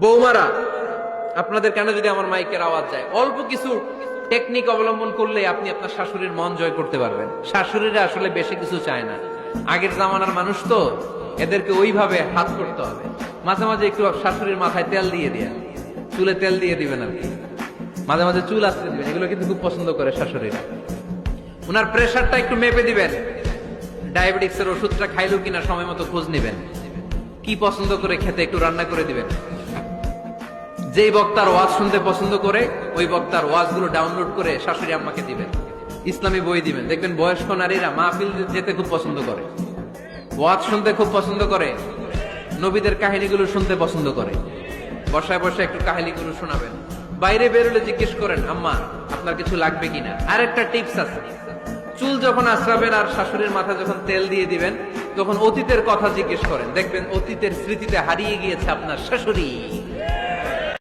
বৌমারা, আপনাদের কেন যদি আমার মাইকের আওয়াজ যায়, অল্প কিছু টেকনিক অবলম্বন করলে আপনি আপনার শাশুড়ির মন জয় করতে পারবেন। শাশুড়িরা আসলে বেশি কিছু চায় না, আগের জামানার মানুষ তো, এদেরকে ওইভাবে হাত করতে হবে। মাঝে মাঝে একটু শাশুড়ির মাথায় তেল দিয়ে দিয়ে, চুলে তেল দিয়ে দিবেন আর কি, মাঝে মাঝে চুল আসতে দিবেন, এগুলো কিন্তু খুব পছন্দ করে শাশুড়িরা। উনার প্রেশারটা একটু মেপে দিবেন, ডায়াবেটিক্স এর ওষুধটা খাইলো কিনা সময় মতো খোঁজ নিবেন, কি পছন্দ করে খেতে একটু রান্না করে দিবেন। যেই বক্তার ওয়াজ শুনতে পছন্দ করে ওই বক্তার ওয়াজগুলো ডাউনলোড করে শাশুড়ি আম্মাকে দিবেন, ইসলামী বই দিবেন। দেখবেন বয়স্ক নারীরা মাহফিল যেতে খুব পছন্দ করে, ওয়াজ শুনতে খুব পছন্দ করে, নবীদের কাহিনীগুলো শুনতে পছন্দ করে। বসায় বসায় একটু কাহিনীগুলো শোনাবেন। বাইরে বেরোলে জিজ্ঞেস করেন, আম্মা আপনার কিছু লাগবে কিনা। আর একটা টিপস আছে, চুল যখন আশ্রাবেন আর শাশুড়ির মাথায় যখন তেল দিয়ে দিবেন, তখন অতীতের কথা জিজ্ঞেস করেন। দেখবেন অতীতের স্মৃতিতে হারিয়ে গিয়েছে আপনার শাশুড়ি।